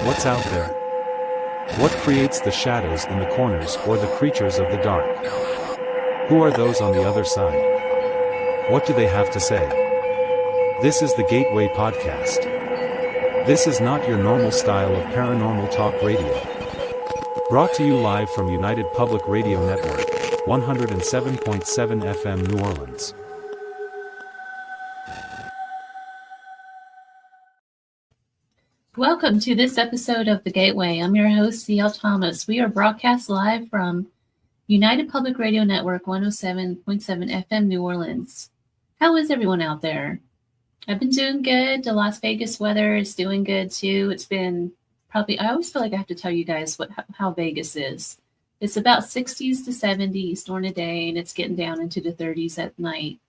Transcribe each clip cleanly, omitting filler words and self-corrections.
What's out there? What creates the shadows in the corners or the creatures of the dark? Who are those on the other side? What do they have to say? This is the Gateway Podcast. This is not your normal style of paranormal talk radio. Brought to you live from United Public Radio Network, 107.7 FM New Orleans. Welcome to this episode of The Gateway. I'm your host, C.L. Thomas. We are broadcast live from United Public Radio Network, 107.7 FM New Orleans. How is everyone out there? I've been doing good. The Las Vegas weather is doing good too. It's been probably, I always feel like I have to tell you guys how Vegas is. It's about 60s to 70s during the day, and it's getting down into the 30s at night.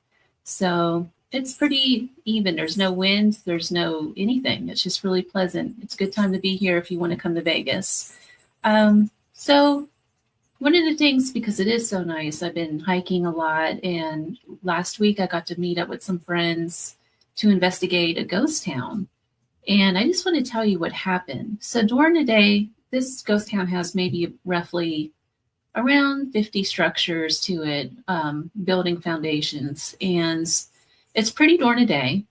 So it's pretty even. There's no wind. There's no anything. It's just really pleasant. It's a good time to be here if you want to come to Vegas. So one of the things, because it is so nice, I've been hiking a lot. And last week I got to meet up with some friends to investigate a ghost town. And I just want to tell you what happened. So during the day, this ghost town has maybe roughly around 50 structures to it, building foundations. And it's pretty during the day,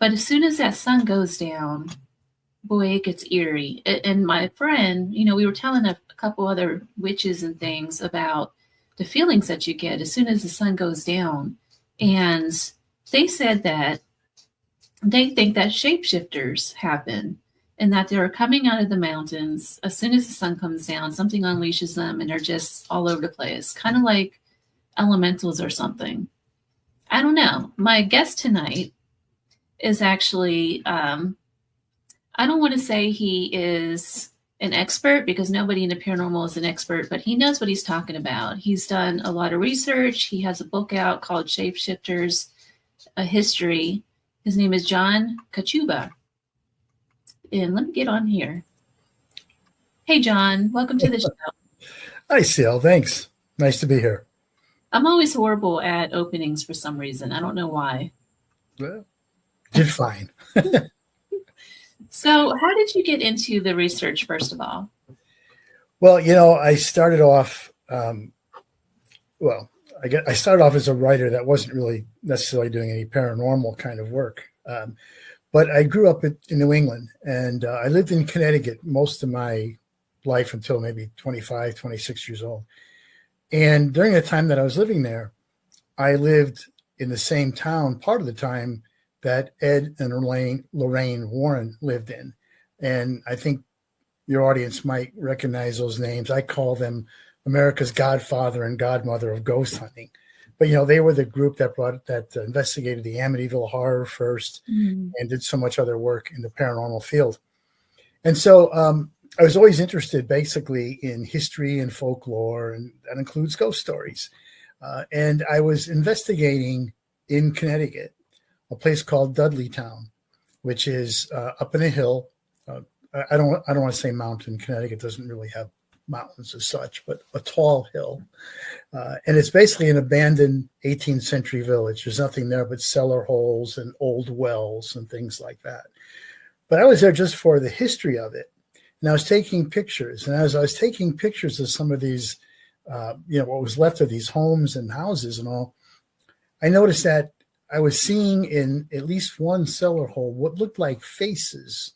but as soon as that sun goes down, boy, it gets eerie. And my friend, we were telling a couple other witches and things about the feelings that you get as soon as the sun goes down. And they said that they think that shapeshifters happen and that they're coming out of the mountains. As soon as the sun comes down, something unleashes them and they're just all over the place, kind of like elementals or something. I don't know. My guest tonight is actually, I don't want to say he is an expert because nobody in the paranormal is an expert, but he knows what he's talking about. He's done a lot of research. He has a book out called Shapeshifters, A History. His name is John Kachuba. And let me get on here. Hey, John, welcome to the show. Hi, Sil. Thanks. Nice to be here. I'm always horrible at openings for some reason. I don't know why. Well, did fine. So how did you get into the research, first of all? Well, I started off, I started off as a writer that wasn't really necessarily doing any paranormal kind of work. But I grew up in New England, and I lived in Connecticut most of my life until maybe 25, 26 years old. And during the time that I was living there, I lived in the same town part of the time that Ed and Lorraine Warren lived in. And I think your audience might recognize those names. I call them America's godfather and godmother of ghost hunting. But, they were the group that investigated the Amityville horror first and did so much other work in the paranormal field. And so I was always interested basically in history and folklore, and that includes ghost stories. And I was investigating in Connecticut, a place called Dudleytown, which is up in a hill. I don't want to say mountain. Connecticut doesn't really have mountains as such, but a tall hill. And it's basically an abandoned 18th century village. There's nothing there but cellar holes and old wells and things like that. But I was there just for the history of it. And I was taking pictures. And as I was taking pictures of some of these, what was left of these homes and houses and all, I noticed that I was seeing in at least one cellar hole what looked like faces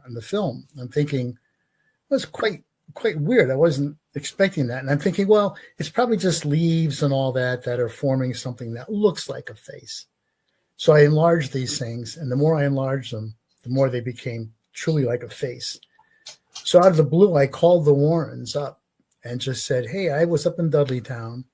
on the film. I'm thinking, it was quite weird. I wasn't expecting that. And I'm thinking, well, it's probably just leaves and all that are forming something that looks like a face. So I enlarged these things. And the more I enlarged them, the more they became truly like a face. So out of the blue, I called the Warrens up and just said, hey, I was up in Dudleytown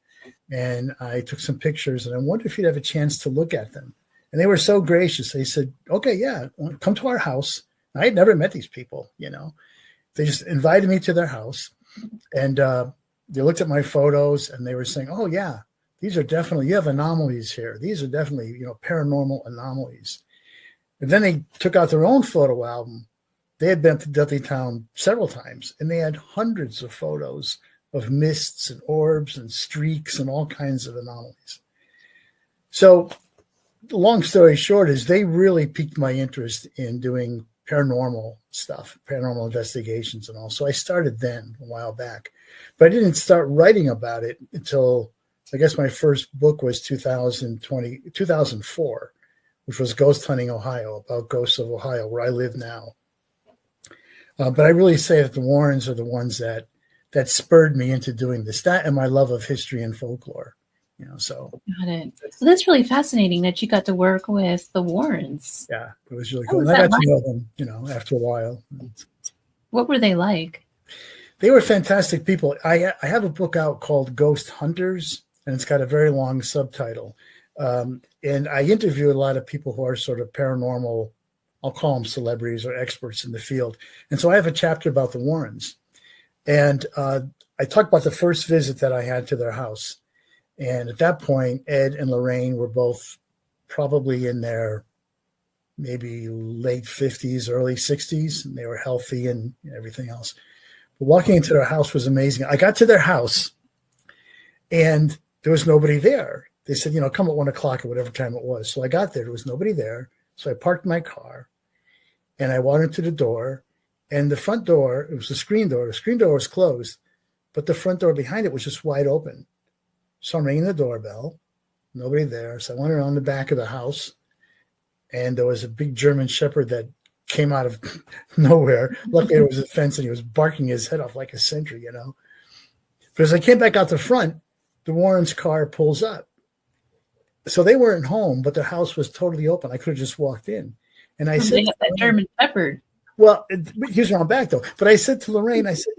and I took some pictures and I wonder if you'd have a chance to look at them. And they were so gracious. They said, okay, yeah, come to our house. I had never met these people, They just invited me to their house and they looked at my photos and they were saying, oh, yeah, these are definitely, you have anomalies here. These are definitely, paranormal anomalies. And then they took out their own photo album. They had been to Dudleytown several times, and they had hundreds of photos of mists and orbs and streaks and all kinds of anomalies. So the long story short is they really piqued my interest in doing paranormal stuff, paranormal investigations and all. So I started then a while back, but I didn't start writing about it until I guess my first book was 2004, which was Ghost Hunting Ohio, about ghosts of Ohio, where I live now. But I really say that the Warrens are the ones that spurred me into doing this, that and my love of history and folklore. So got it. So that's really fascinating that you got to work with the Warrens. Yeah, it was really cool. And I got to know them, after a while. What were they like? They were fantastic people. I have a book out called Ghost Hunters, and it's got a very long subtitle. And I interview a lot of people who are sort of paranormal, I'll call them celebrities or experts in the field. And so I have a chapter about the Warrens. And I talk about the first visit that I had to their house. And at that point, Ed and Lorraine were both probably in their maybe late 50s, early 60s, and they were healthy and everything else. But walking into their house was amazing. I got to their house, and there was nobody there. They said, come at 1 o'clock or whatever time it was. So I got there. There was nobody there. So I parked my car, and I walked into the door, and the front door, it was the screen door. The screen door was closed, but the front door behind it was just wide open. So I'm ringing the doorbell, nobody there. So I went around the back of the house, and there was a big German Shepherd that came out of nowhere. Luckily, there was a fence, and he was barking his head off like a sentry, But as I came back out the front, the Warrens' car pulls up. So they weren't home, but their house was totally open. I could have just walked in. And I said, that German Shepherd. Well, he was around back, though. But I said to Lorraine, I said,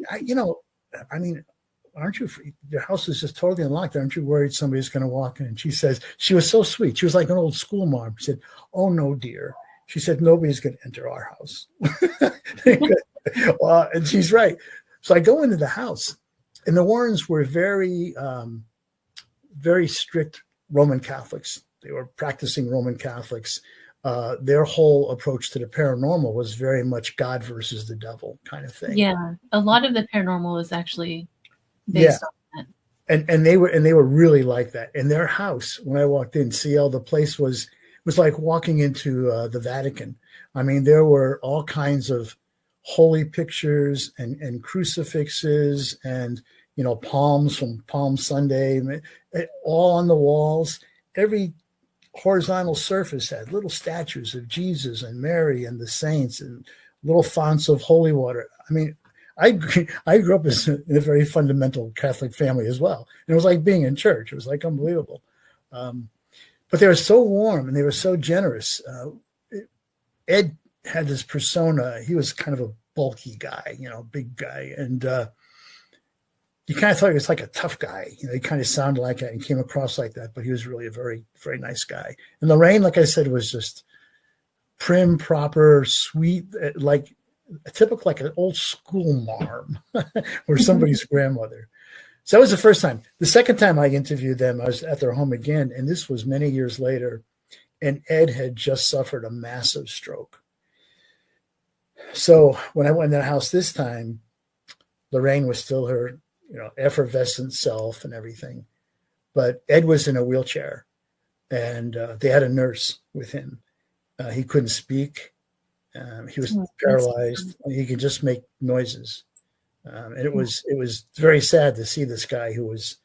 aren't you, your house is just totally unlocked. Aren't you worried somebody's going to walk in? And she says, she was so sweet. She was like an old school mom. She said, oh, no, dear. She said, nobody's going to enter our house. And she's right. So I go into the house, and the Warrens were very, very strict Roman Catholics. They were practicing Roman Catholics. Their whole approach to the paranormal was very much God versus the devil kind of thing. Yeah. A lot of the paranormal is actually based on that. And they were really like that. In their house, when I walked in, CL, the place was like walking into the Vatican. I mean, there were all kinds of holy pictures and crucifixes and, palms from Palm Sunday, all on the walls. Every horizontal surface had little statues of Jesus and Mary and the saints and little fonts of holy water. I mean, I grew up in a very fundamental Catholic family as well. And it was like being in church. It was like unbelievable. But they were so warm and they were so generous. Ed had this persona. He was kind of a bulky guy, big guy. And you kind of thought he was like a tough guy. He kind of sounded like that and came across like that, but he was really a very, very nice guy. And Lorraine, like I said, was just prim, proper, sweet, like a typical, like an old school marm or somebody's grandmother. So that was the first time. The second time I interviewed them, I was at their home again, and this was many years later, and Ed had just suffered a massive stroke. So when I went in the house this time, Lorraine was still her, effervescent self and everything. But Ed was in a wheelchair, and they had a nurse with him. He couldn't speak. He was paralyzed. He could just make noises. And it was very sad to see this guy who was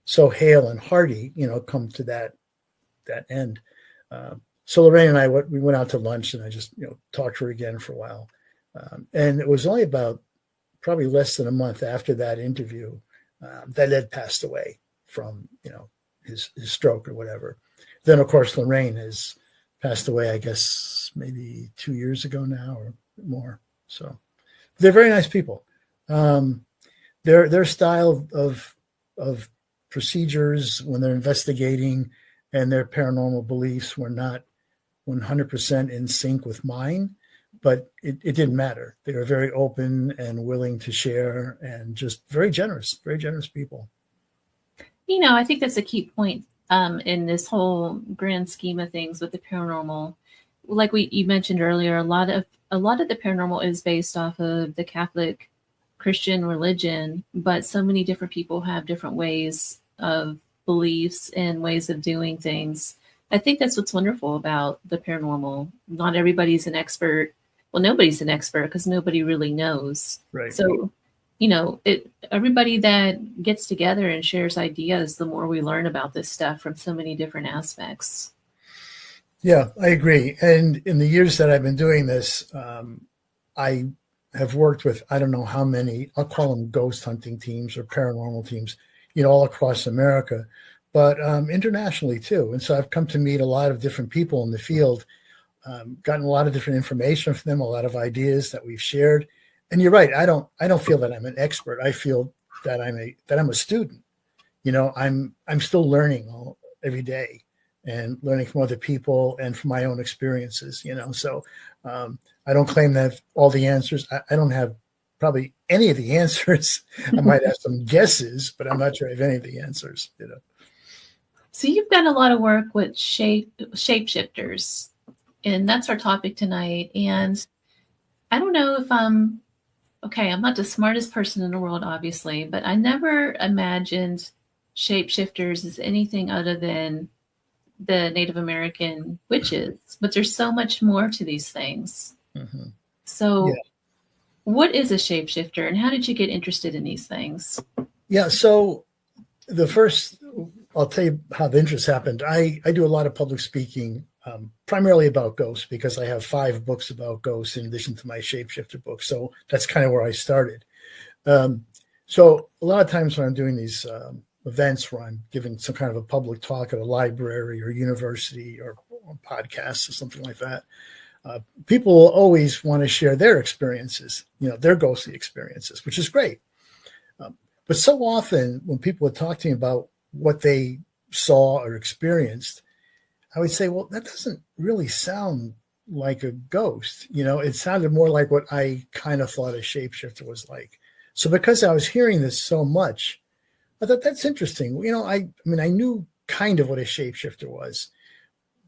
so hale and hearty, come to that end. So Lorraine and I, we went out to lunch, and I just, talked to her again for a while. And it was only about probably less than a month after that interview that Ed passed away from, his stroke or whatever. Then, of course, Lorraine has passed away, I guess, maybe 2 years ago now or more. So they're very nice people. Their style of procedures when they're investigating and their paranormal beliefs were not 100% in sync with mine, but it didn't matter. They were very open and willing to share and just very generous people. I think that's a key point in this whole grand scheme of things with the paranormal. Like you mentioned earlier, a lot of the paranormal is based off of the Catholic Christian religion, but so many different people have different ways of beliefs and ways of doing things. I think that's what's wonderful about the paranormal. Not everybody's an expert. Well, nobody's an expert because nobody really knows. Right. So, everybody that gets together and shares ideas, the more we learn about this stuff from so many different aspects. Yeah, I agree. And in the years that I've been doing this, I have worked with, I don't know how many, I'll call them ghost hunting teams or paranormal teams, all across America, but internationally too. And so I've come to meet a lot of different people in the field, gotten a lot of different information from them, a lot of ideas that we've shared. And you're right. I don't feel that I'm an expert. I feel that I'm a student. I'm still learning every day and learning from other people and from my own experiences, So I don't claim to have all the answers. I don't have probably any of the answers. I might have some guesses, but I'm not sure I have any of the answers, So you've done a lot of work with shapeshifters, and that's our topic tonight. And I don't know if I'm not the smartest person in the world, obviously, but I never imagined shapeshifters as anything other than the Native American witches. But there's so much more to these things. Mm-hmm. So what is a shapeshifter, and how did you get interested in these things? Yeah, so I'll tell you how the interest happened. I do a lot of public speaking, primarily about ghosts, because I have 5 books about ghosts in addition to my shapeshifter book. So that's kind of where I started. So a lot of times when I'm doing these events where I'm giving some kind of a public talk at a library or university or podcast or something like that, people will always want to share their experiences, their ghostly experiences, which is great. But so often when people would talk to me about what they saw or experienced, I would say, well, that doesn't really sound like a ghost. It sounded more like what I kind of thought a shapeshifter was like. So because I was hearing this so much, I thought that's interesting. I knew kind of what a shapeshifter was,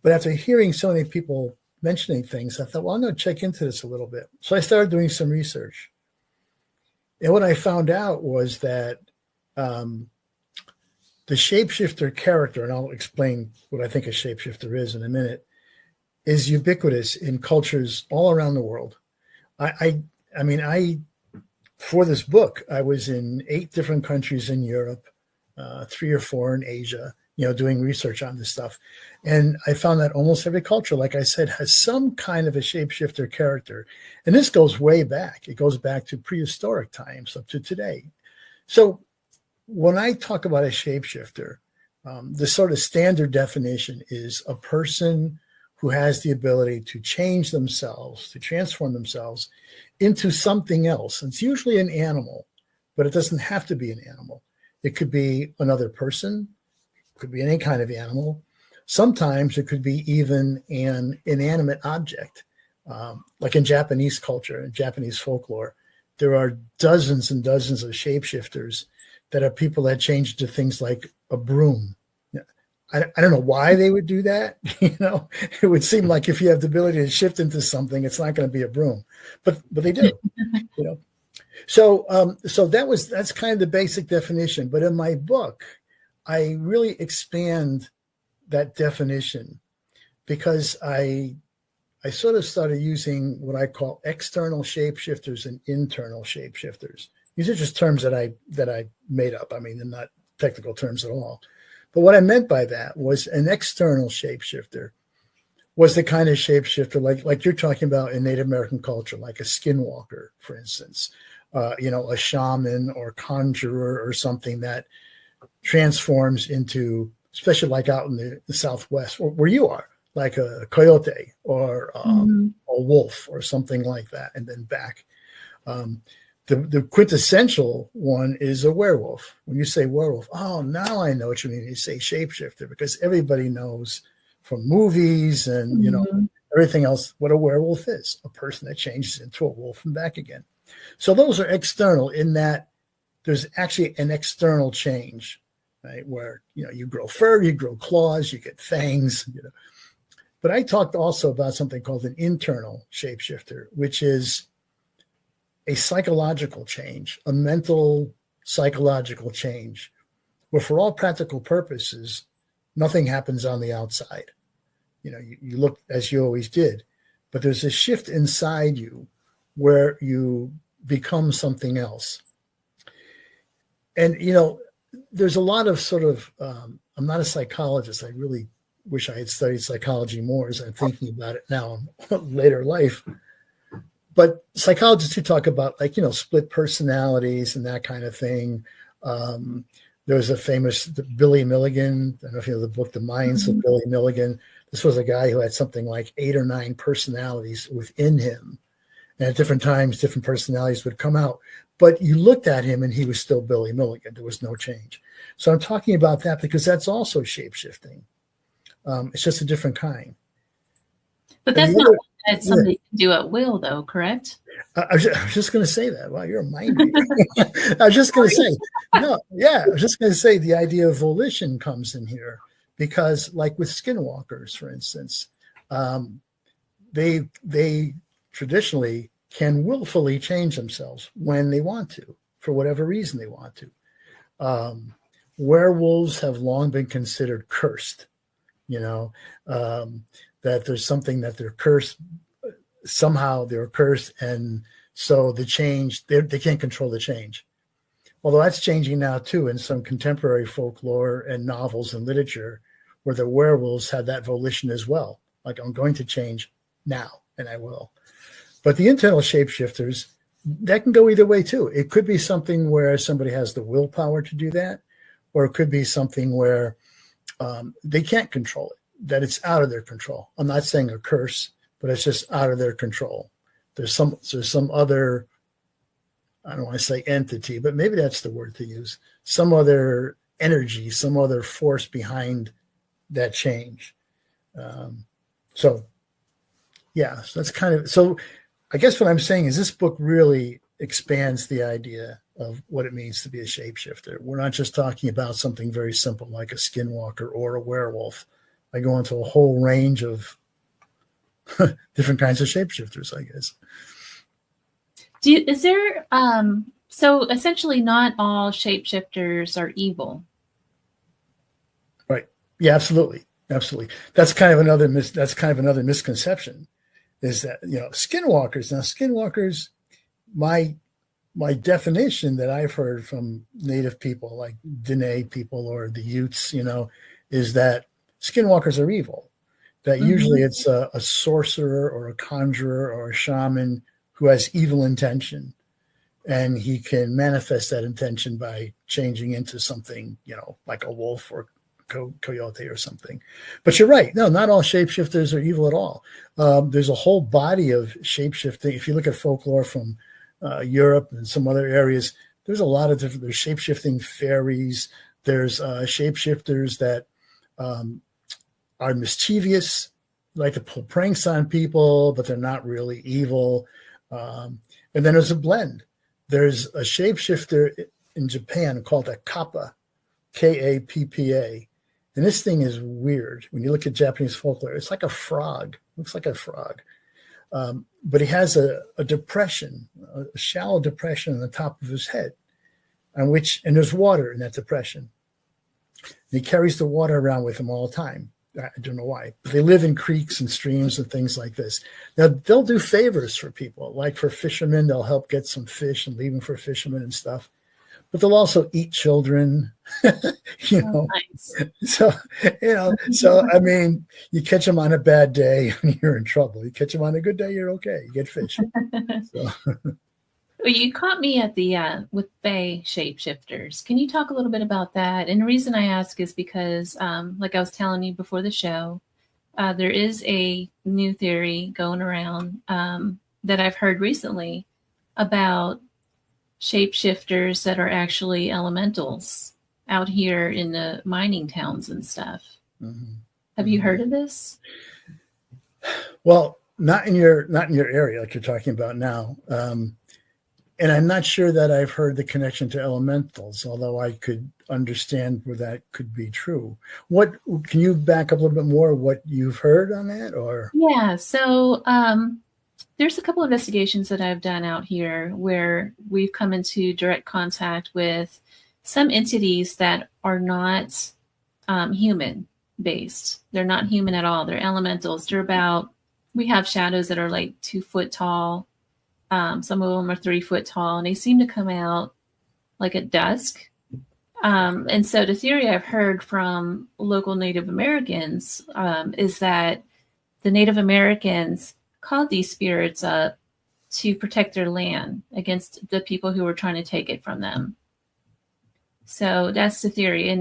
but after hearing so many people mentioning things, I thought, well, I'm going to check into this a little bit. So I started doing some research. And what I found out was that the shapeshifter character, and I'll explain what I think a shapeshifter is in a minute, is ubiquitous in cultures all around the world. For this book, I was in 8 different countries in Europe, 3 or 4 in Asia, doing research on this stuff. And I found that almost every culture, like I said, has some kind of a shapeshifter character. And this goes way back. It goes back to prehistoric times up to today. So when I talk about a shapeshifter, the sort of standard definition is a person who has the ability to change themselves, to transform themselves into something else. It's usually an animal, but it doesn't have to be an animal. It could be another person, it could be any kind of animal. Sometimes it could be even an inanimate object. Like in Japanese culture and Japanese folklore, there are dozens and dozens of shapeshifters that are people that change to things like a broom. I don't know why they would do that. It would seem like if you have the ability to shift into something, it's not going to be a broom, but they do. So that's kind of the basic definition. But in my book, I really expand that definition because I sort of started using what I call external shapeshifters and internal shapeshifters. These are just terms that I made up. They're not technical terms at all. But what I meant by that was an external shapeshifter was the kind of shapeshifter like you're talking about in Native American culture, like a skinwalker, for instance, a shaman or conjurer or something that transforms into, especially like out in the Southwest where you are, like a coyote or a wolf or something like that, and then back. The quintessential one is a werewolf. When you say werewolf, oh, now I know what you mean. You say shapeshifter because everybody knows from movies and everything else what a werewolf is, a person that changes into a wolf and back again. So those are external in that there's actually an external change, right? Where, you grow fur, you grow claws, you get fangs, But I talked also about something called an internal shapeshifter, which is a psychological change, a mental psychological change, where for all practical purposes, nothing happens on the outside. You look as you always did, but there's a shift inside you where you become something else. And, there's a lot of sort of, I'm not a psychologist. I really wish I had studied psychology more as I'm thinking about it now in later life. But psychologists who talk about split personalities and that kind of thing. There was a famous Billy Milligan. I don't know if you know the book, The Minds of Billy Milligan. This was a guy who had something like 8 or 9 personalities within him. And at different times, different personalities would come out. But you looked at him and he was still Billy Milligan. There was no change. So I'm talking about that because that's also shape-shifting. It's just a different kind. But that's not what somebody can do at will, though, correct? I was just going to say that. Wow, you're a mind reader. I was just going to say, I was just going to say the idea of volition comes in here because, like with skinwalkers, for instance, they traditionally can willfully change themselves when they want to, for whatever reason they want to. Werewolves have long been considered cursed, that there's something that they're cursed. Somehow they're cursed, and so the change, they can't control the change. Although that's changing now too in some contemporary folklore and novels and literature where the werewolves have that volition as well. Like, I'm going to change now, and I will. But the internal shapeshifters, that can go either way too. It could be something where somebody has the willpower to do that, or it could be something where they can't control it, that it's out of their control. I'm not saying a curse, but it's just out of their control. There's some other, I don't want to say entity, but maybe that's the word to use, some other energy, some other force behind that change. So that's kind of, so I guess what I'm saying is this book really expands the idea of what it means to be a shapeshifter. We're not just talking about something very simple like a skinwalker or a werewolf. I go into a whole range of different kinds of shapeshifters, I guess. Is there so essentially not all shapeshifters are evil? Right. Yeah, absolutely. That's kind of another misconception, is that skinwalkers. My definition that I've heard from Native people like Diné people or the Utes, is that skinwalkers are evil. That usually it's a sorcerer or a conjurer or a shaman who has evil intention, and he can manifest that intention by changing into something, like a wolf or coyote or something. But you're right. No, not all shapeshifters are evil at all. There's a whole body of shapeshifting. If you look at folklore from Europe and some other areas, there's a lot of different, there's shapeshifting fairies. There's shapeshifters that are mischievous, like to pull pranks on people, but they're not really evil. And then there's a blend. There's a shapeshifter in Japan called a kappa, Kappa. And this thing is weird. When you look at Japanese folklore, it's like a frog. Looks like a frog. But he has a depression, a shallow depression on the top of his head, and there's water in that depression. And he carries the water around with him all the time. I don't know why, but they live in creeks and streams and things like this. Now, they'll do favors for people, like for fishermen, they'll help get some fish and leave them for fishermen and stuff. But they'll also eat children, Nice. So I mean, you catch them on a bad day and you're in trouble. You catch them on a good day, you're okay. You get fish. So. Well, you caught me at the with Fae shapeshifters. Can you talk a little bit about that? And the reason I ask is because, like I was telling you before the show, there is a new theory going around that I've heard recently about shapeshifters that are actually elementals out here in the mining towns and stuff. Mm-hmm. Have you heard of this? Well, not in your area like you're talking about now. And I'm not sure that I've heard the connection to elementals, although I could understand where that could be true. What can you back up a little bit more what you've heard on that? Or yeah, so there's a couple of investigations that I've done out here where we've come into direct contact with some entities that are not human. based. They're not human at all. They're elementals. We have shadows that are like 2 foot tall. Some of them are 3 foot tall, and they seem to come out like at dusk. And so the theory I've heard from local Native Americans is that the Native Americans called these spirits up to protect their land against the people who were trying to take it from them. So that's the theory, and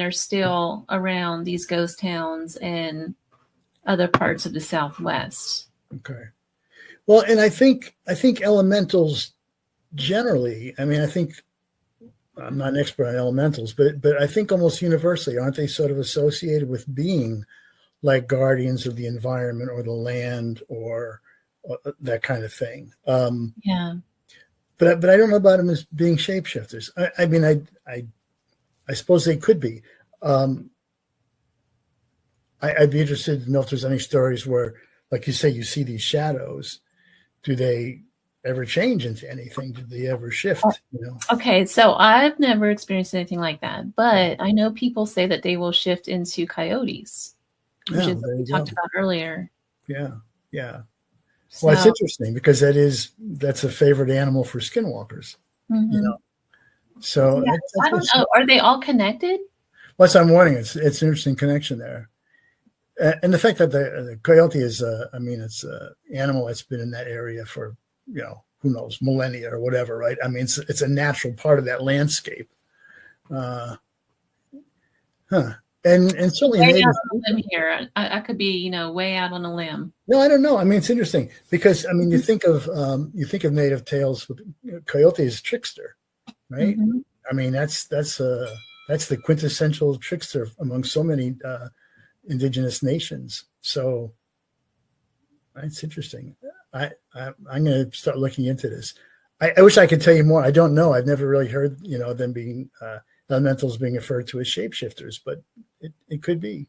they're still around these ghost towns and other parts of the Southwest. Okay. Well, and I think elementals generally, I mean, I think I'm not an expert on elementals, but I think almost universally, aren't they sort of associated with being like guardians of the environment or the land or that kind of thing? Yeah. But I don't know about them as being shapeshifters. I mean, I suppose they could be. I'd be interested to know if there's any stories where, like you say, you see these shadows. Do they ever change into anything? Do they ever shift? Okay, so I've never experienced anything like that, but I know people say that they will shift into coyotes, which is what we talked about earlier. Yeah. Well, it's interesting because that's a favorite animal for skinwalkers. Mm-hmm. So yeah, I don't know. Are they all connected? Well, I'm wondering. It's an interesting connection there, and the fact that the coyote is, it's an animal that's been in that area for who knows, millennia or whatever, right? I mean, it's a natural part of that landscape. And certainly way out on a limb here. I could be, way out on a limb. No, I don't know. I mean, it's interesting because you think of native tales with coyote as trickster, right? Mm-hmm. I mean, that's the quintessential trickster among so many indigenous nations. So that's interesting. I'm going to start looking into this. I wish I could tell you more. I don't know. I've never really heard them being elementals being referred to as shapeshifters, but it could be.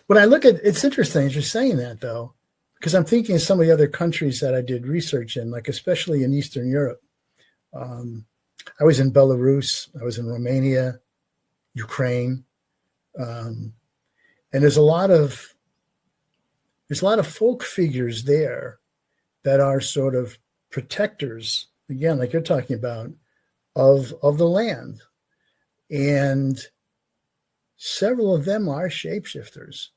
When I look at it's interesting as you're saying that, though, because I'm thinking of some of the other countries that I did research in, like especially in Eastern Europe. I was in Belarus, I was in Romania, Ukraine, and there's a lot of folk figures there that are sort of protectors, again, like you're talking about, of the land. And several of them are shapeshifters.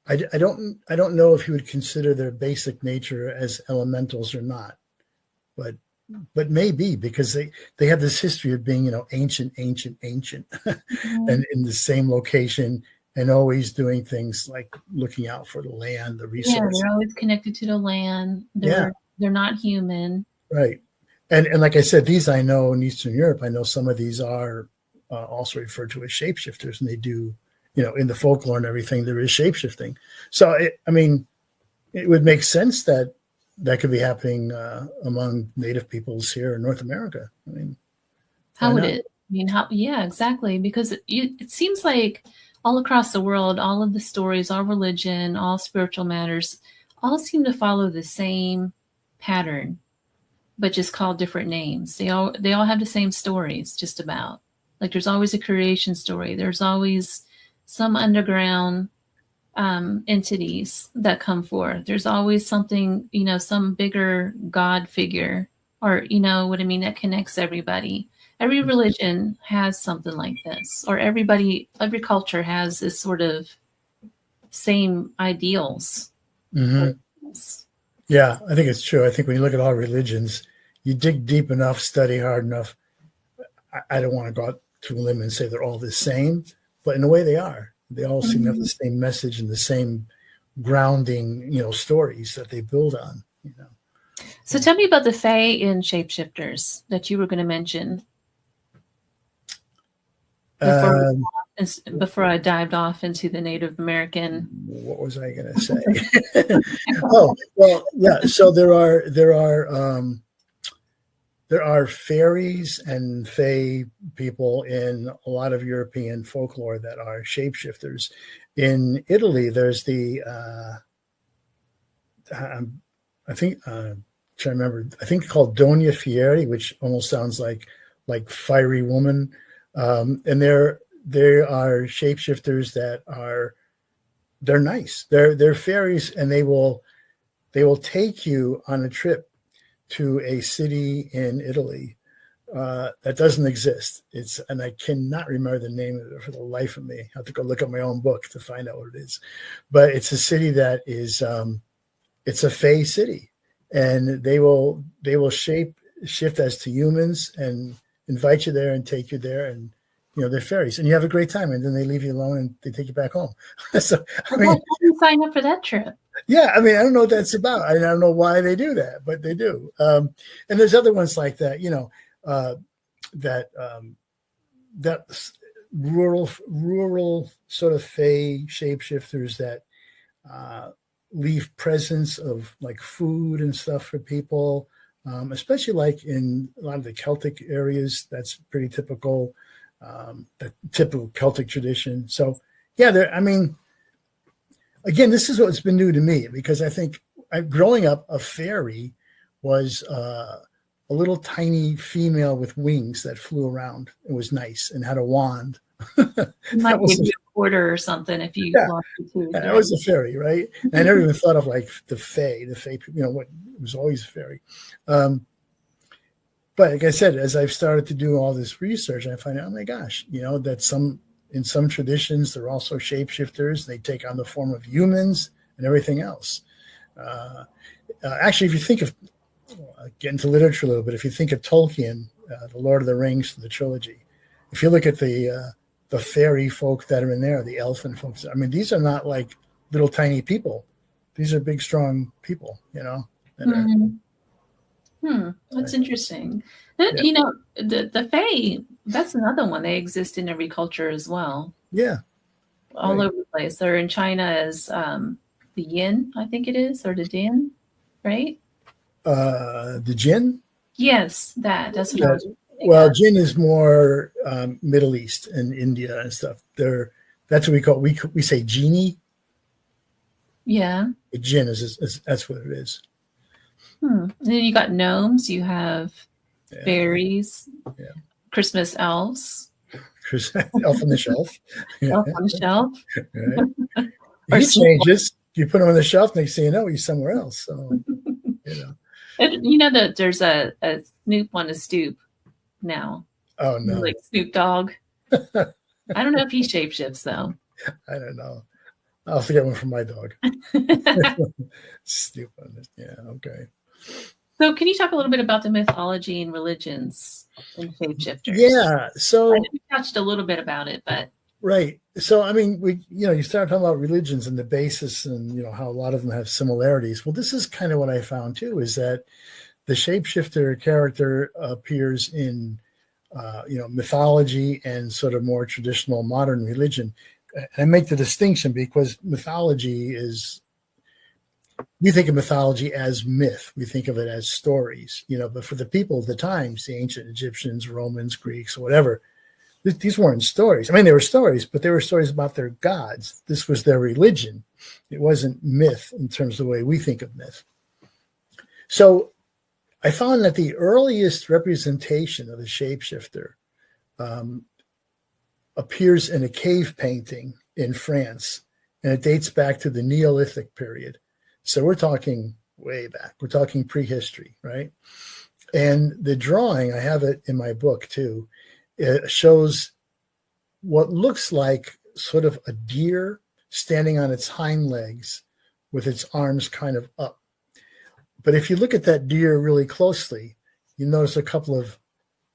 I don't know if you would consider their basic nature as elementals or not, but maybe, because they have this history of being, ancient, mm-hmm. and in the same location and always doing things like looking out for the land, the resources. Yeah, they're always connected to the land. They're not human. Right. And like I said, these I know in Eastern Europe, I know some of these are also referred to as shapeshifters, and they do, in the folklore and everything, there is shapeshifting. So, it would make sense that could be happening among native peoples here in North America. I mean, how would it? I mean, how? Yeah, exactly. Because it seems like all across the world, all of the stories, all religion, all spiritual matters, all seem to follow the same pattern, but just called different names. They all have the same stories, just about. Like there's always a creation story. There's always some underground entities that come forth. There's always something, some bigger God figure, or what I mean, that connects everybody. Every religion has something like this, or every culture has this sort of same ideals. Mm-hmm. Yeah, I think it's true. I think when you look at all religions, you dig deep enough, study hard enough. I don't want to go out to a limb and say they're all the same, but in a way they are. They all seem to have the same message and the same grounding, stories that they build on. So tell me about the Fae in Shapeshifters that you were going to mention. Before I dived off into the Native American. What was I going to say? Oh, well, yeah. So there are fairies and fae people in a lot of European folklore that are shapeshifters. In Italy, there's the I think called Donna Fieri, which almost sounds like fiery woman. And there are shapeshifters they're nice. They're fairies, and they will take you on a trip to a city in Italy that doesn't exist. And I cannot remember the name of it for the life of me. I have to go look at my own book to find out what it is. But it's a city that is it's a fae city, and they will shift as to humans and invite you there and take you there, and they're fairies, and you have a great time, and then they leave you alone and they take you back home. So I mean, how do you sign up for that trip? Yeah, I mean, I don't know what that's about. I don't know why they do that, but they do. And there's other ones like that, that rural sort of fae shapeshifters that leave presents of like food and stuff for people, especially like in a lot of the Celtic areas. That's pretty typical, the typical Celtic tradition. So yeah, again, this is what's been new to me, because I think growing up, a fairy was a little tiny female with wings that flew around. It was nice and had a wand. Might give you a quarter or something if you lost the tooth. Yeah, that was a fairy, right? And I never even thought of like the fae, what it was always a fairy. But like I said, as I've started to do all this research, I find out, oh my gosh, that in some traditions, they're also shapeshifters. They take on the form of humans and everything else. Actually, if you think of, get into literature a little bit, if you think of Tolkien, the Lord of the Rings, the trilogy, if you look at the fairy folk that are in there, the elfin folks, I mean, these are not like little tiny people. These are big, strong people, That's interesting. Yeah. The fae, that's another one. They exist in every culture as well. Yeah. All over the place. They're in China as the yin, I think it is, or the din, right? The jinn? Yes, that's what I was thinking. Well, jinn is more Middle East and India and stuff. That's what we say genie. Yeah. The jinn is that's what it is. And then you got gnomes, you have fairies, Christmas elves. Elf on the shelf. Elf on the shelf. Right. He changes. You put him on the shelf, next thing you know, he's somewhere else. So, And that there's a Snoop on a stoop now. Oh, no. Like Snoop Dogg. I don't know if he shapeshifts, though. I don't know. I'll forget one from my dog. Snoop on this. Yeah, okay. So can you talk a little bit about the mythology and religions and shapeshifters? Yeah. So I know we touched a little bit about it, but right. So I mean, you start talking about religions and the basis, and how a lot of them have similarities. Well, this is kind of what I found too, is that the shapeshifter character appears in mythology and sort of more traditional modern religion. And I make the distinction because mythology is, we think of mythology as myth. We think of it as stories, but for the people of the times, the ancient Egyptians, Romans, Greeks, whatever, these weren't stories. I mean, they were stories, but they were stories about their gods. This was their religion. It wasn't myth in terms of the way we think of myth. So I found that the earliest representation of a shapeshifter appears in a cave painting in France, and it dates back to the Neolithic period. So we're talking way back. We're talking prehistory, right? And the drawing, I have it in my book too, it shows what looks like sort of a deer standing on its hind legs with its arms kind of up. But if you look at that deer really closely, you notice a couple of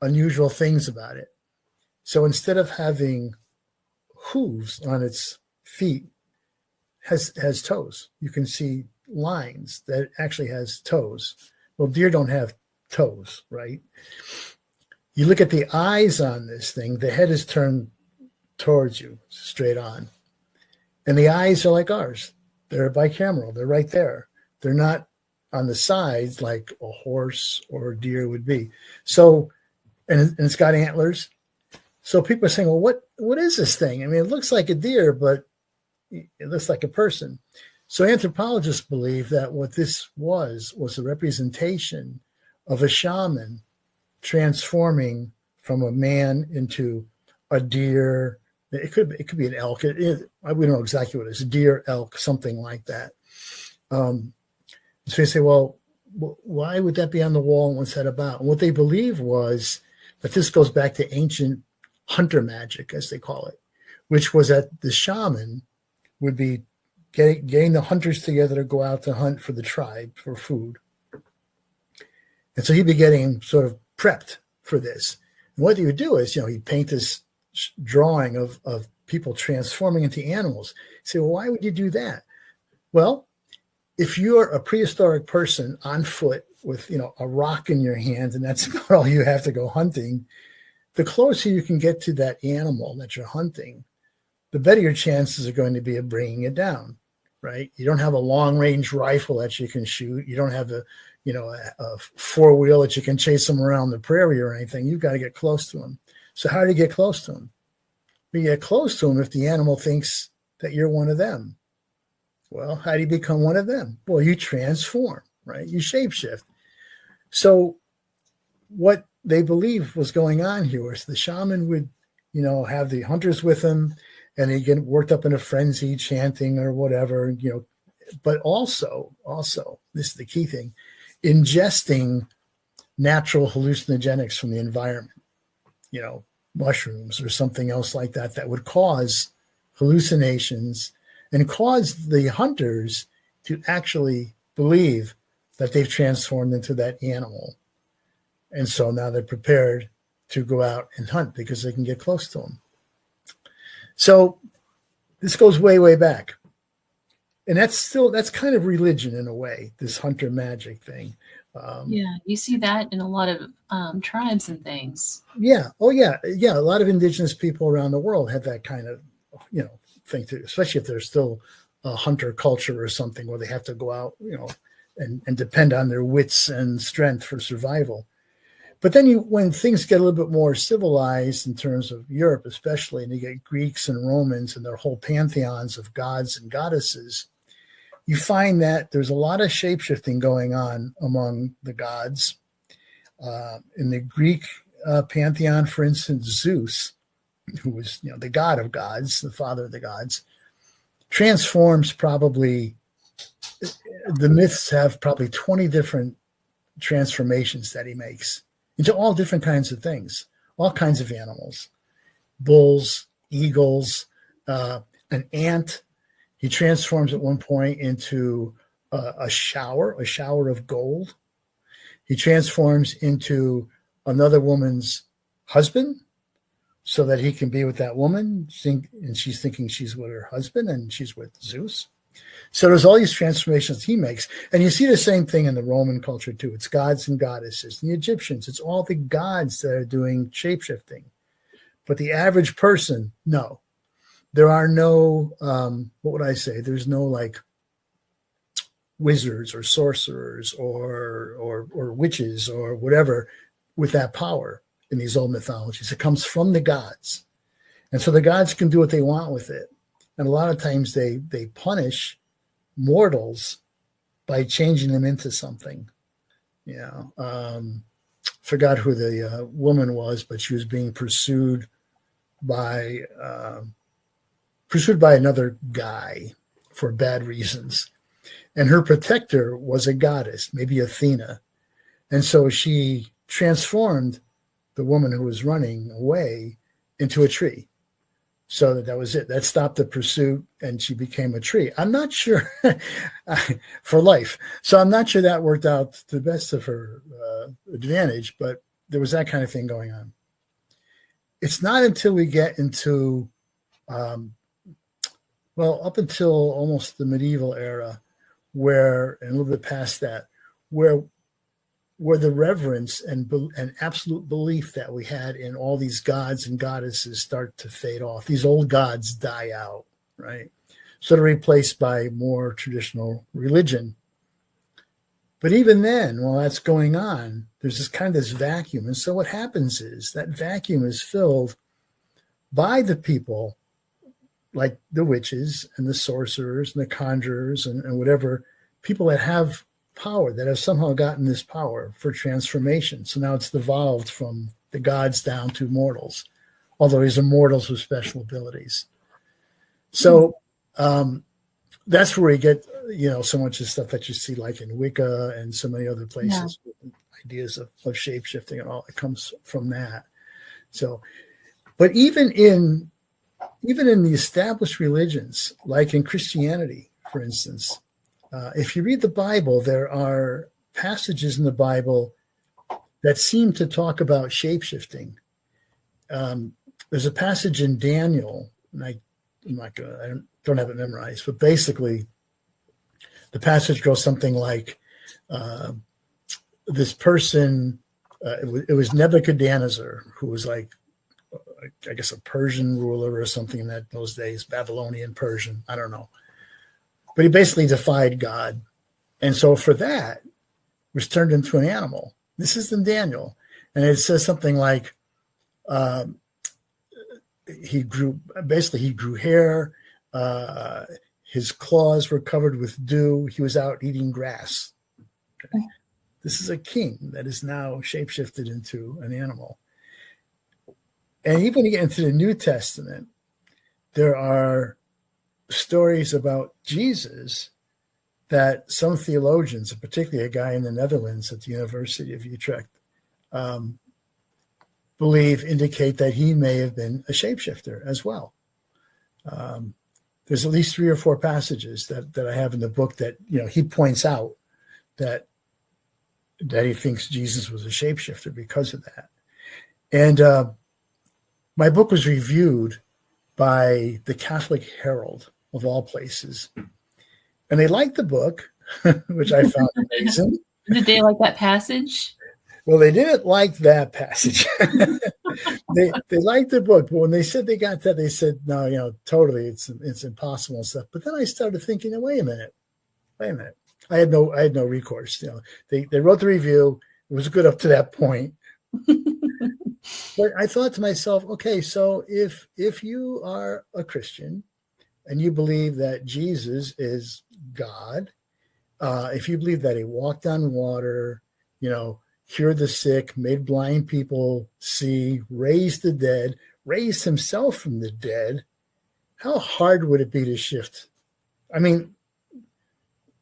unusual things about it. So instead of having hooves on its feet, has toes. You can see lines that actually has toes. Well, deer don't have toes, right? You look at the eyes on this thing, the head is turned towards you, straight on. And the eyes are like ours. They're bicameral. They're right there. They're not on the sides like a horse or a deer would be. So, and it's got antlers. So people are saying, well, what is this thing? I mean, it looks like a deer, but it looks like a person. So anthropologists believe that what this was a representation of a shaman transforming from a man into a deer It could be an elk. We don't know exactly what it is, a deer, elk, something like that. So you say, well, why would that be on the wall and what's that about? And what they believe was that this goes back to ancient hunter magic, as they call it, which was that the shaman would be getting the hunters together to go out to hunt for the tribe for food. And so he'd be getting sort of prepped for this. And what he would do is, he'd paint this drawing of people transforming into animals. You say, well, why would you do that? Well, if you're a prehistoric person on foot with, a rock in your hand, and that's about all you have to go hunting, the closer you can get to that animal that you're hunting, the better your chances are going to be of bringing it down, right? You don't have a long-range rifle that you can shoot. You don't have a four-wheel that you can chase them around the prairie or anything. You've got to get close to them. So how do you get close to them? You get close to them if the animal thinks that you're one of them. Well, how do you become one of them? Well, you transform, right? You shapeshift. So what they believe was going on here was the shaman would, have the hunters with him, and they get worked up in a frenzy, chanting or whatever, but also, this is the key thing, ingesting natural hallucinogenics from the environment, mushrooms or something else like that would cause hallucinations and cause the hunters to actually believe that they've transformed into that animal. And so now they're prepared to go out and hunt because they can get close to them. So this goes way, way back. And that's kind of religion in a way, this hunter magic thing. You see that in a lot of tribes and things. Yeah. Oh, yeah. Yeah. A lot of indigenous people around the world have that kind of, thing too, especially if there's still a hunter culture or something where they have to go out, and depend on their wits and strength for survival. But then when things get a little bit more civilized in terms of Europe, especially, and you get Greeks and Romans and their whole pantheons of gods and goddesses, you find that there's a lot of shapeshifting going on among the gods. In the Greek pantheon, for instance, Zeus, who was the god of gods, the father of the gods, transforms probably, the myths have probably 20 different transformations that he makes into all different kinds of things, all kinds of animals, bulls, eagles, an ant. He transforms at one point into a shower of gold. He transforms into another woman's husband so that he can be with that woman, and she's thinking she's with her husband and she's with Zeus. So there's all these transformations he makes. And you see the same thing in the Roman culture too. It's gods and goddesses. And the Egyptians, it's all the gods that are doing shapeshifting. But the average person, no. There are no, what would I say? There's no like wizards or sorcerers or witches or whatever with that power in these old mythologies. It comes from the gods. And so the gods can do what they want with it. And a lot of times they punish mortals by changing them into something. Forgot who the woman was, but she was being pursued by another guy for bad reasons. And her protector was a goddess, maybe Athena. And so she transformed the woman who was running away into a tree. So that was it. That stopped the pursuit, and she became a tree. I'm not sure for life. So I'm not sure that worked out to the best of her advantage, but there was that kind of thing going on. It's not until we get into, up until almost the medieval era, and a little bit past that, where the reverence and absolute belief that we had in all these gods and goddesses start to fade off. These old gods die out, right? So they're replaced by more traditional religion. But even then, while that's going on, there's this vacuum. And so what happens is that vacuum is filled by the people like the witches and the sorcerers and the conjurers and whatever, people that have power, that have somehow gotten this power for transformation. So now it's devolved from the gods down to mortals. although he's immortals with special abilities. So that's where we get, so much of stuff that you see like in Wicca and so many other places. Yeah. Ideas of shape-shifting and all, it comes from that. So, but even in the established religions, like in Christianity, for instance, if you read the Bible, there are passages in the Bible that seem to talk about shape-shifting. There's a passage in Daniel, and I don't have it memorized, but basically the passage goes something like, this person, it was Nebuchadnezzar, who was like, I guess a Persian ruler or something in those days, Babylonian, Persian, I don't know. But he basically defied God. And so for that, was turned into an animal. This is in Daniel. And it says something like, he grew hair, his claws were covered with dew, he was out eating grass. Okay. This is a king that is now shapeshifted into an animal. And even when you get into the New Testament, there are stories about Jesus that some theologians, particularly a guy in the Netherlands at the University of Utrecht, believe indicate that he may have been a shapeshifter as well. There's at least 3 or 4 passages that I have in the book that, he points out that he thinks Jesus was a shapeshifter because of that. And my book was reviewed by the Catholic Herald, of all places. And they liked the book, which I found amazing. Did they like that passage? Well, they didn't like that passage. They liked the book, but when they said they got that, they said, no, totally, it's impossible and stuff. But then I started thinking, wait a minute. I had no recourse. They wrote the review. It was good up to that point. But I thought to myself, okay, so if you are a Christian and you believe that Jesus is God, if you believe that he walked on water, cured the sick, made blind people see, raised the dead, raised himself from the dead, how hard would it be to shift? I mean,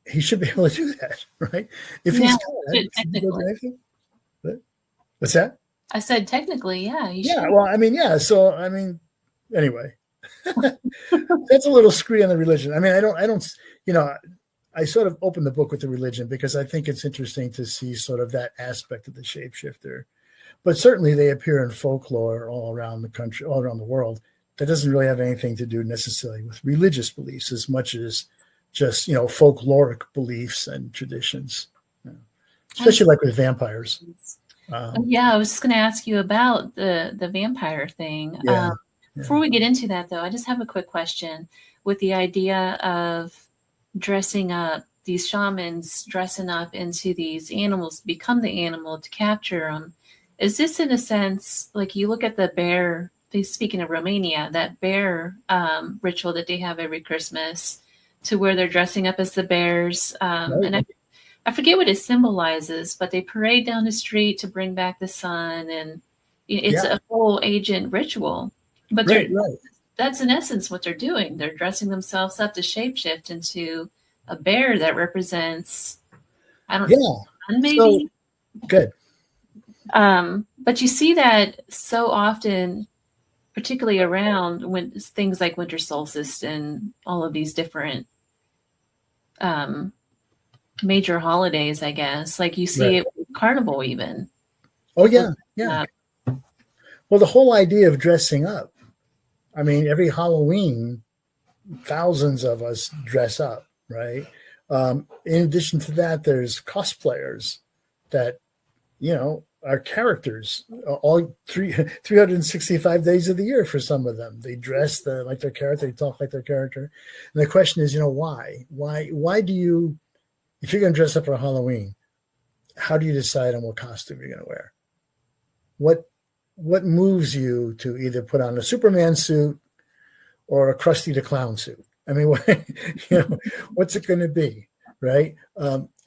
he should be able to do that, right? If he's God, technically. What's that? I said technically, yeah. Yeah, well, So, anyway, that's a little screwy on the religion. I sort of opened the book with the religion because I think it's interesting to see sort of that aspect of the shapeshifter. But certainly they appear in folklore all around the country, all around the world. That doesn't really have anything to do necessarily with religious beliefs as much as just, folkloric beliefs and traditions, especially like with vampires. I was just going to ask you about the vampire thing. Before we get into that, though, I just have a quick question with the idea of dressing up, these shamans dressing up into these animals to become the animal to capture them. Is this in a sense, like you look at the bear, speaking of Romania, that bear ritual that they have every Christmas to where they're dressing up as the bears. And I forget what it symbolizes, but they parade down the street to bring back the sun. And it's a full agent ritual. But that's in essence what they're doing. They're dressing themselves up to shapeshift into a bear that represents, maybe. So, good. But you see that so often, particularly around when things like winter solstice and all of these different major holidays, I guess. Like you see it with Carnival even. Oh, yeah. Well, the whole idea of dressing up. Every Halloween, thousands of us dress up, right? In addition to that, there's cosplayers that, are characters all 365 days of the year for some of them. They dress like their character, they talk like their character. And the question is, why? Why do you, if you're going to dress up for Halloween, how do you decide on what costume you're going to wear? What moves you to either put on a Superman suit or a Krusty the Clown suit? What's it going to be, right?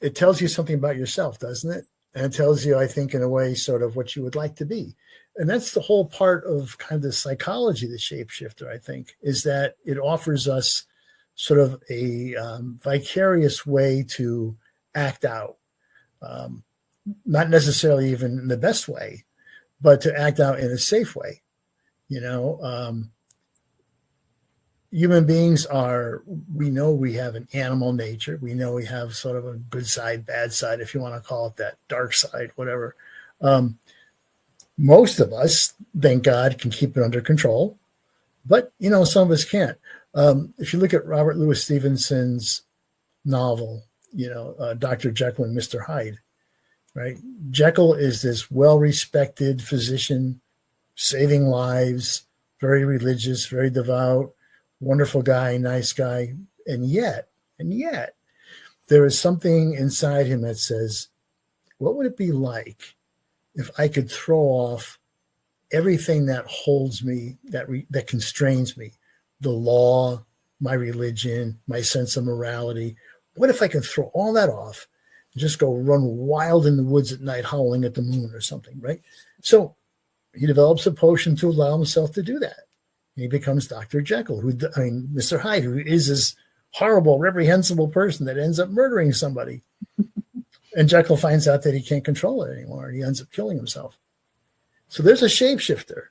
It tells you something about yourself, doesn't it? And it tells you, I think, in a way, sort of what you would like to be. And that's the whole part of kind of the psychology of the shapeshifter, I think, is that it offers us sort of a vicarious way to act out. Not necessarily even in the best way, but to act out in a safe way. Human beings we know we have an animal nature. We know we have sort of a good side, bad side, if you want to call it that, dark side, whatever. Most of us, thank God, can keep it under control, but, some of us can't. If you look at Robert Louis Stevenson's novel, Dr. Jekyll and Mr. Hyde, right? Jekyll is this well-respected physician, saving lives, very religious, very devout, wonderful guy, nice guy. And yet, there is something inside him that says, what would it be like if I could throw off everything that holds me, that constrains me, the law, my religion, my sense of morality? What if I could throw all that off and just go run wild in the woods at night, howling at the moon or something, right? So he develops a potion to allow himself to do that. And he becomes Dr. Jekyll, Mr. Hyde, who is this horrible, reprehensible person that ends up murdering somebody. And Jekyll finds out that he can't control it anymore, and he ends up killing himself. So there's a shapeshifter.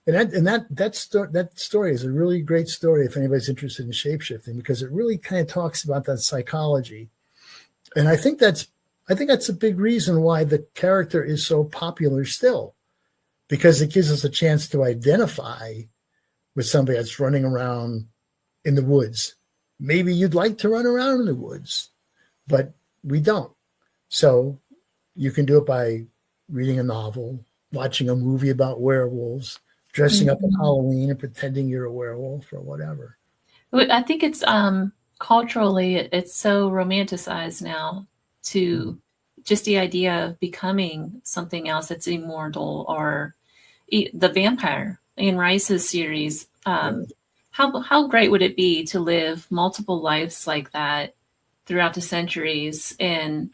And that story is a really great story if anybody's interested in shapeshifting, because it really kind of talks about that psychology. And I think that's a big reason why the character is so popular still, because it gives us a chance to identify with somebody that's running around in the woods. Maybe you'd like to run around in the woods, but we don't. So you can do it by reading a novel, watching a movie about werewolves, dressing up on Halloween and pretending you're a werewolf or whatever. I think it's culturally, it's so romanticized now to just the idea of becoming something else that's immortal, or the vampire in Rice's series. How great would it be to live multiple lives like that throughout the centuries and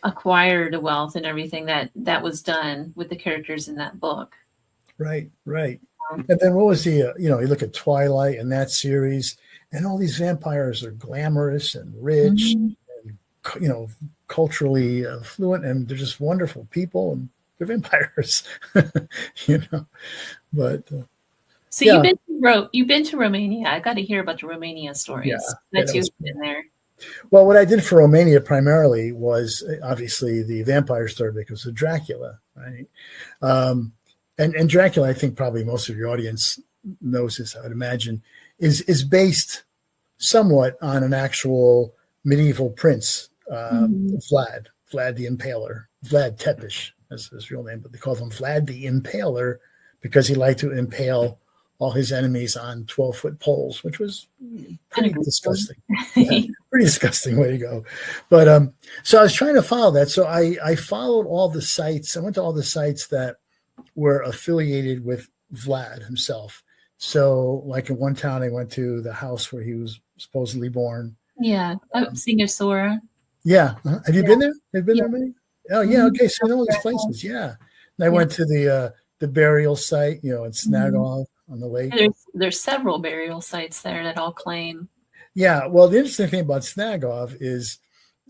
acquire the wealth and everything that was done with the characters in that book? Right. And then what was you look at Twilight and that series, and all these vampires are glamorous and rich, and, culturally fluent, and they're just wonderful people, and they're vampires, But so yeah. You've been to Romania. I got to hear about the Romania stories. That's you've been there. Well, what I did for Romania primarily was obviously the vampire story, because of Dracula, right? And Dracula, I think probably most of your audience knows this, I would imagine, is based somewhat on an actual medieval prince, Vlad the Impaler, Vlad Tepes, that's his real name, but they called him Vlad the Impaler because he liked to impale all his enemies on 12-foot poles, which was pretty disgusting. Pretty disgusting way to go. But so I was trying to follow that. So I followed all the sites. I went to all the sites that were affiliated with Vlad himself. So like in one town, I went to the house where he was supposedly born. Yeah. Singer Sora. Yeah. Have you been there? Have you been there, Minnie? Oh, yeah. Okay. So I know all these places. Yeah. And I went to the burial site, in Snagov on the lake. There's several burial sites there that all claim. Yeah. Well, the interesting thing about Snagov is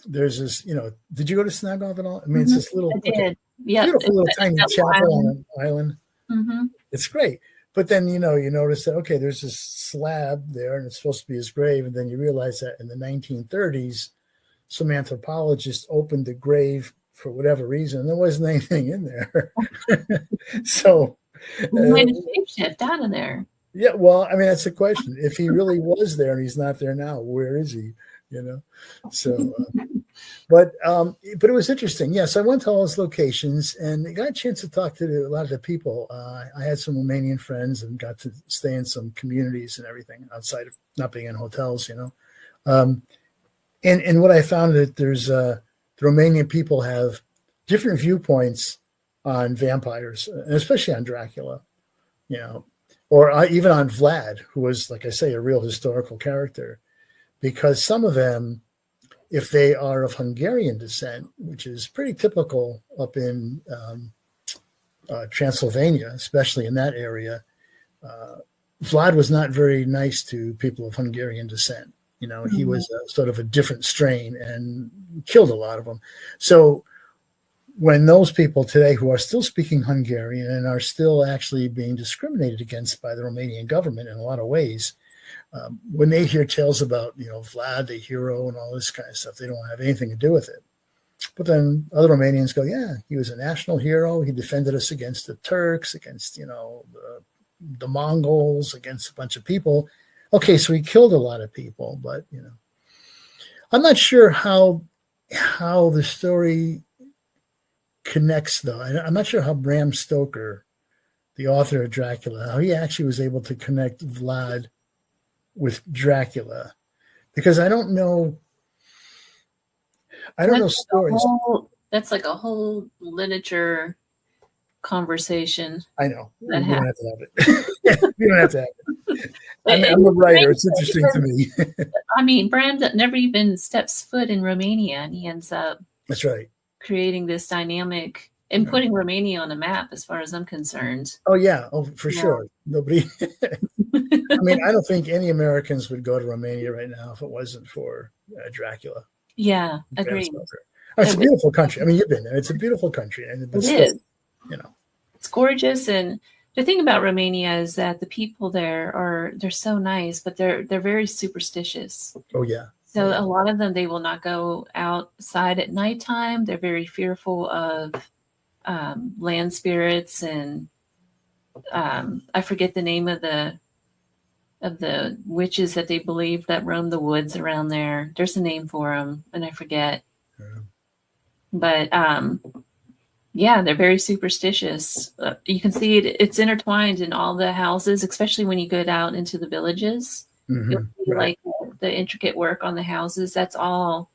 there's this, did you go to Snagov at all? I mean, it's this little, beautiful little tiny chapel on an island. Mm-hmm. It's great. But then, you notice that, okay, there's this slab there and it's supposed to be his grave. And then you realize that in the 1930s, some anthropologists opened the grave for whatever reason. There wasn't anything in there. So you might have shapeshift out of there. Yeah, well, I mean, that's the question. If he really was there and he's not there now, where is he? So, but it was interesting. Yes, I went to all those locations and I got a chance to talk to a lot of the people. I had some Romanian friends and got to stay in some communities and everything outside of not being in hotels, And what I found that there's the Romanian people have different viewpoints on vampires, and especially on Dracula, or even on Vlad, who was, like I say, a real historical character, because some of them if they are of Hungarian descent, which is pretty typical up in Transylvania, especially in that area, Vlad was not very nice to people of Hungarian descent. He was sort of a different strain and killed a lot of them. So when those people today who are still speaking Hungarian and are still actually being discriminated against by the Romanian government in a lot of ways, when they hear tales about, Vlad, the hero, and all this kind of stuff, they don't have anything to do with it. But then other Romanians go, yeah, he was a national hero. He defended us against the Turks, against, the Mongols, against a bunch of people. Okay, so he killed a lot of people, but, I'm not sure how the story connects, though. I'm not sure how Bram Stoker, the author of Dracula, how he actually was able to connect Vlad with Dracula, because I don't know stories. That's like a whole literature conversation. I know. We don't have to have it. We don't have to have it. I'm a writer. It's interesting to me. I mean, Bram never even steps foot in Romania, and he ends up That's right. creating this dynamic and putting Romania on the map, as far as I'm concerned. Oh, yeah. Oh, for sure. Nobody. I mean, I don't think any Americans would go to Romania right now if it wasn't for Dracula. Yeah, agreed. It's a beautiful country. I mean, you've been there. It's a beautiful country. And it is. It's gorgeous. And the thing about Romania is that the people there they're so nice, but they're very superstitious. Oh, yeah. So a lot of them, they will not go outside at nighttime. They're very fearful of land spirits, and I forget the name of the witches that they believe that roam the woods around there. There's a name for them, and I forget. Yeah. But they're very superstitious. You can see it's intertwined in all the houses, especially when you go out into the villages. You'll see like the intricate work on the houses. That's all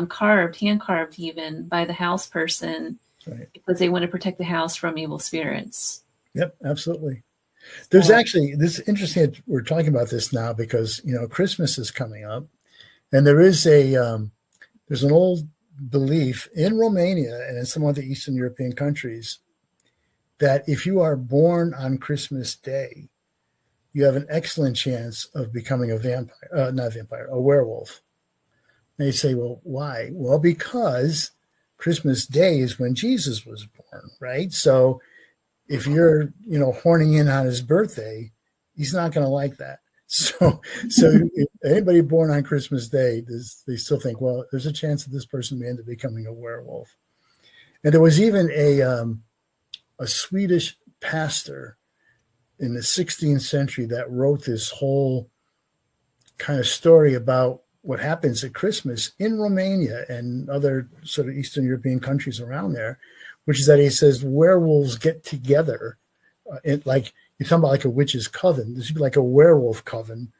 carved, hand carved, even by the house person, because they want to protect the house from evil spirits. Yep, absolutely. There's actually, this is interesting that we're talking about this now, because Christmas is coming up, and there's an old belief in Romania and in some other Eastern European countries that if you are born on Christmas Day, you have an excellent chance of becoming a werewolf. And you say, well, why? Well, because Christmas Day is when Jesus was born, right? So if you're, horning in on his birthday, he's not going to like that. So if anybody born on Christmas Day, they still think, well, there's a chance that this person may end up becoming a werewolf. And there was even a Swedish pastor in the 16th century that wrote this whole kind of story about what happens at Christmas in Romania and other sort of Eastern European countries around there, which is that he says werewolves get together. Like you're talking about like a witch's coven. This would be like a werewolf coven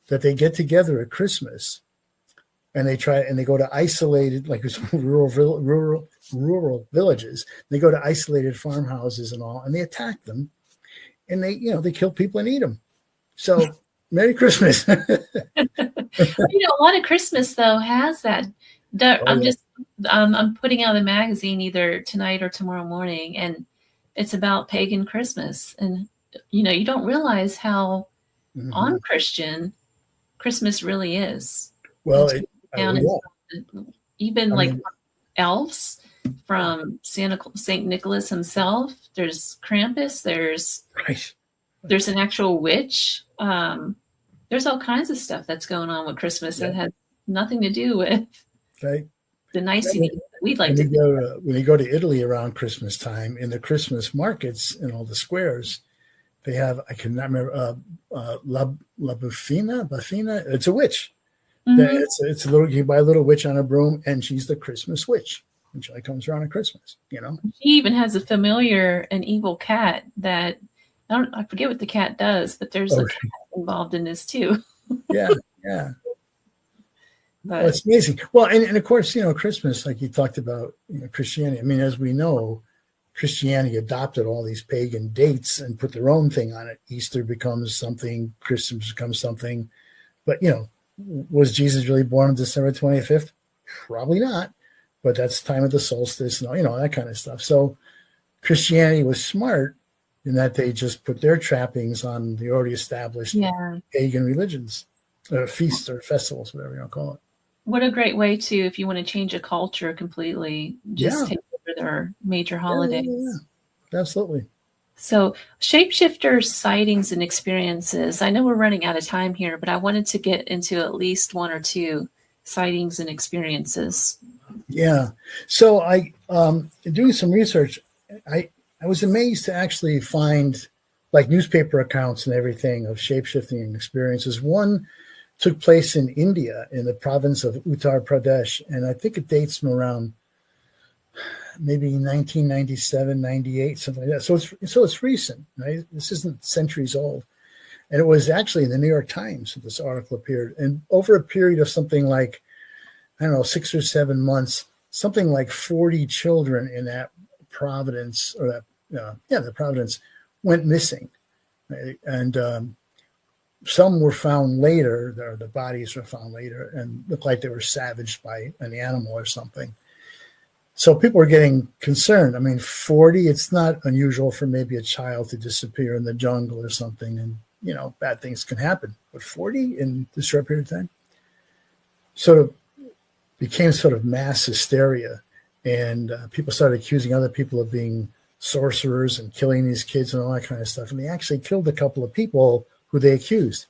that they get together at Christmas, and they go to isolated, like rural villages. They go to isolated farmhouses and all, and they attack them, and they kill people and eat them. So Merry Christmas. A lot of Christmas though has that. I'm putting out a magazine either tonight or tomorrow morning, and it's about pagan Christmas. And, you don't realize how un-Christian Christmas really is. Well, elves from St. Nicholas himself. There's Krampus. There's an actual witch. There's all kinds of stuff that's going on with Christmas that has nothing to do with the nicety that we'd like to do. When you go to Italy around Christmas time, in the Christmas markets and all the squares, they have, I cannot remember, La Bufina. It's a witch. It's a little, you buy a little witch on a broom, and she's the Christmas witch. And she comes around at Christmas, She even has a familiar and evil cat that, I forget what the cat does, but there's a cat involved in this too. Yeah. Well, it's amazing. Well, and of course, Christmas, like you talked about, Christianity. I mean, as we know, Christianity adopted all these pagan dates and put their own thing on it. Easter becomes something, Christmas becomes something. But, was Jesus really born on December 25th? Probably not, but that's time of the solstice and all, that kind of stuff. So Christianity was smart in that they just put their trappings on the already established pagan religions, feasts or festivals, whatever you want to call it. What a great way to, if you want to change a culture completely, just take over their major holidays. Yeah. Absolutely. So Shapeshifters sightings and experiences. I know we're running out of time here, but I wanted to get into at least one or two sightings and experiences. Yeah. So I, doing some research, I was amazed to actually find like newspaper accounts and everything of shapeshifting experiences. One took place in India in the province of Uttar Pradesh. And I think it dates from around maybe 1997, 98, something like that. So it's recent, right? This isn't centuries old. And it was actually in the New York Times that this article appeared. And over a period of something like, I don't know, 6 or 7 months, something like 40 children in that province, or the province, went missing. Right? And some were found later, the bodies were found later, and looked like they were savaged by an animal or something. So people were getting concerned. I mean, 40, it's not unusual for maybe a child to disappear in the jungle or something, and, bad things can happen. But 40 in this short period of time sort of became sort of mass hysteria. And people started accusing other people of being sorcerers and killing these kids and all that kind of stuff. And they actually killed a couple of people who they accused.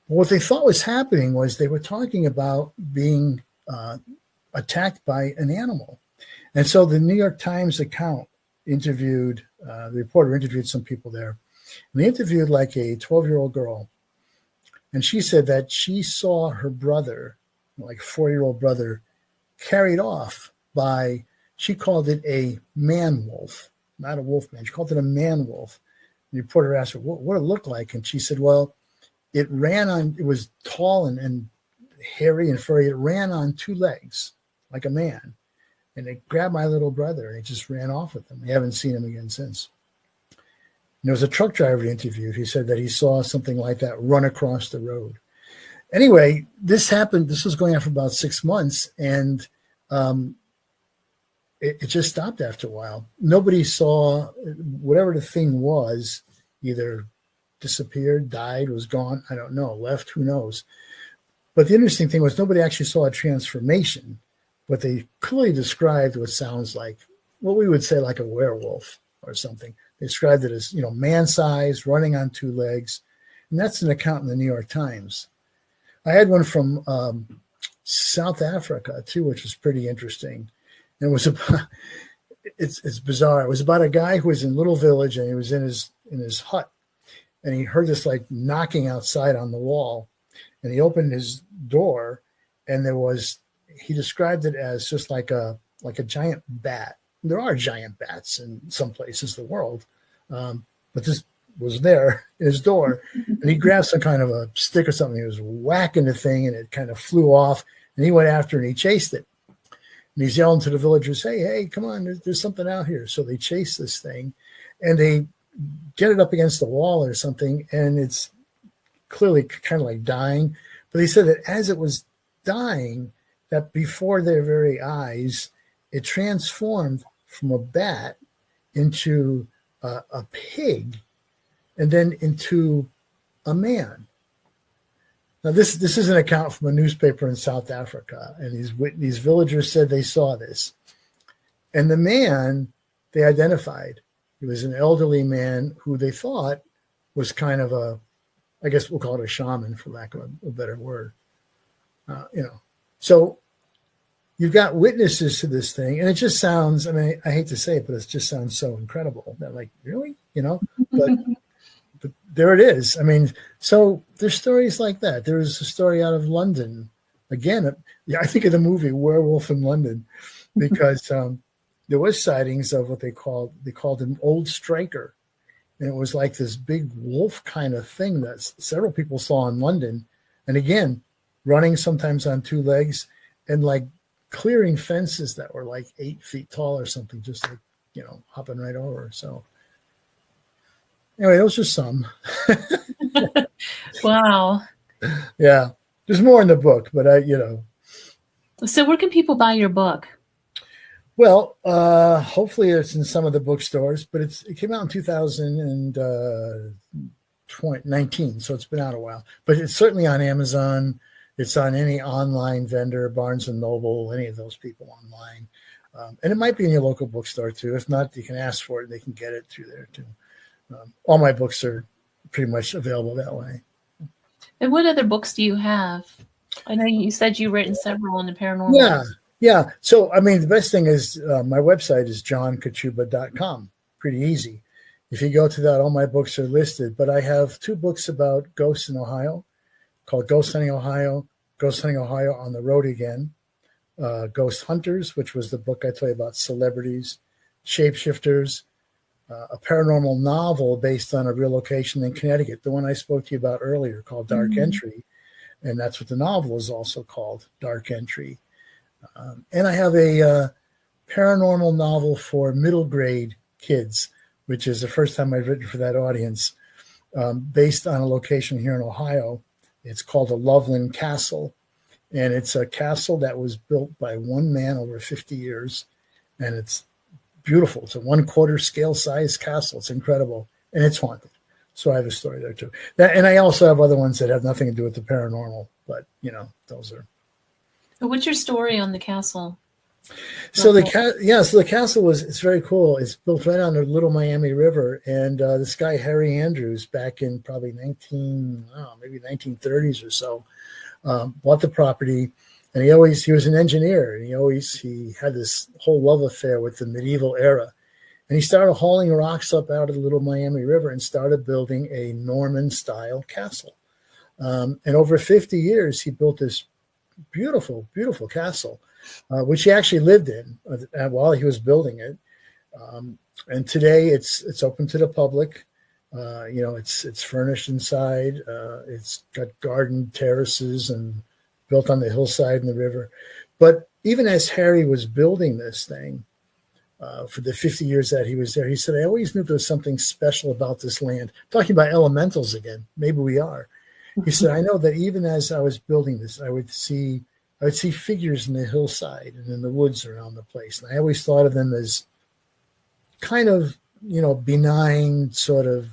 But what they thought was happening was they were talking about being attacked by an animal. And so the New York Times account the reporter interviewed some people there. And they interviewed like a 12-year-old girl. And she said that she saw her brother, like 4-year-old brother, carried off by, she called it a man wolf, not a wolf man. She called it a man wolf. The reporter asked her what it looked like. And she said, well, it was tall and hairy and furry. It ran on 2 legs like a man. And it grabbed my little brother and it just ran off with him. We haven't seen him again since. And there was a truck driver interviewed. He said that he saw something like that run across the road. Anyway, this happened. This was going on for about 6 months, and it just stopped after a while. Nobody saw whatever the thing was, either disappeared, died, was gone. I don't know, left, who knows. But the interesting thing was nobody actually saw a transformation, but they clearly described what sounds like what we would say like a werewolf or something. They described it as, man-sized, running on 2 legs. And that's an account in the New York Times. I had one from South Africa too, which was pretty interesting. And it was about, it's bizarre. It was about a guy who was in a little village, and he was in his hut, and he heard this like knocking outside on the wall, and he opened his door, and he described it as just like a giant bat. There are giant bats in some places in the world, but this was there in his door, and he grabbed some kind of a stick or something. He was whacking the thing, and it kind of flew off, and he went after it, and he chased it. And he's yelling to the villagers, hey, come on, there's something out here. So they chase this thing, and they get it up against the wall or something, and it's clearly kind of like dying. But they said that as it was dying, that before their very eyes, it transformed from a bat into a pig, and then into a man. Now, this is an account from a newspaper in South Africa, and these villagers said they saw this. And the man they identified, he was an elderly man who they thought was kind of I guess we'll call it a shaman, for lack of a better word. So you've got witnesses to this thing, and it just sounds, I mean, I hate to say it, but it just sounds so incredible that, like, really, but there it is. I mean, so there's stories like that. There was a story out of London. Again, I think of the movie Werewolf in London, because there was sightings of what they called an old striker. And it was like this big wolf kind of thing that several people saw in London. And again, running sometimes on 2 legs, and like clearing fences that were like 8 feet tall or something, just like, hopping right over. So anyway, those are some. Wow. Yeah. There's more in the book, but So where can people buy your book? Well, hopefully it's in some of the bookstores, but it came out in 2019, so it's been out a while. But it's certainly on Amazon. It's on any online vendor, Barnes and Noble, any of those people online. And it might be in your local bookstore too. If not, you can ask for it and they can get it through there too. All my books are pretty much available that way. And what other books do you have? I know you said you've written several on the paranormal. Yeah. So, I mean, the best thing is my website is johnkachuba.com. Pretty easy. If you go to that, all my books are listed. But I have 2 books about ghosts in Ohio called Ghost Hunting Ohio on the Road Again, Ghost Hunters, which was the book I told you about celebrities, Shapeshifters, a paranormal novel based on a real location in Connecticut, the one I spoke to you about earlier called Dark Entry. And that's what the novel is also called, Dark Entry. And I have a paranormal novel for middle grade kids, which is the first time I've written for that audience, based on a location here in Ohio. It's called the Loveland Castle. And it's a castle that was built by one man over 50 years. And it's beautiful. It's a 1/4 scale size castle. It's incredible. And it's haunted. So I have a story there too. And I also have other ones that have nothing to do with the paranormal, but those are. So what's your story on the castle? So the castle it's very cool. It's built right on the Little Miami River, and this guy Harry Andrews, back in probably maybe 1930s or so, bought the property, and he was an engineer, and he had this whole love affair with the medieval era, and he started hauling rocks up out of the Little Miami River and started building a Norman style castle, and over 50 years he built this beautiful, beautiful castle, which he actually lived in while he was building it. And today it's open to the public. It's furnished inside. It's got garden terraces and built on the hillside and the river. But even as Harry was building this thing, for the 50 years that he was there, he said, I always knew there was something special about this land. Talking about elementals again, maybe we are. He said, I know that even as I was building this, I would see figures in the hillside and in the woods around the place. And I always thought of them as kind of, benign, sort of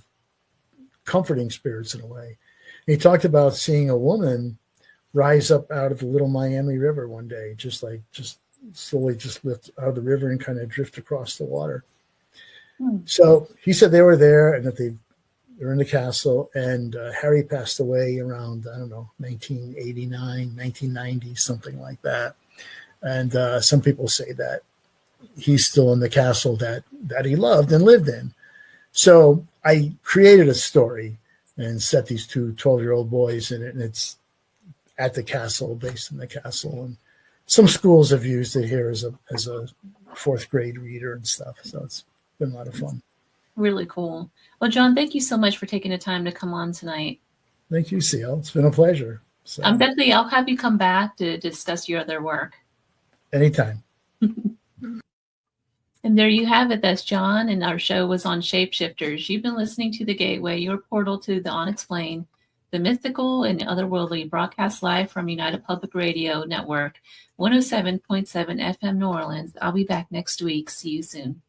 comforting spirits in a way. And he talked about seeing a woman rise up out of the Little Miami River one day, just slowly lift out of the river and kind of drift across the water. So he said they were there and that they were in the castle, and Harry passed away around, 1989, 1990, something like that. And some people say that he's still in the castle that he loved and lived in. So I created a story and set these 2 12-year-old boys in it, and it's at the castle, based in the castle. And some schools have used it here as a 4th grade reader and stuff. So it's been a lot of fun. Really cool. Well, John, thank you so much for taking the time to come on tonight. Thank you, CL. It's been a pleasure. So, I'll have you come back to discuss your other work. Anytime. And there you have it. That's John, and our show was on Shapeshifters. You've been listening to The Gateway, your portal to the unexplained, the mythical, and otherworldly, broadcast live from United Public Radio Network, 107.7 FM New Orleans. I'll be back next week. See you soon.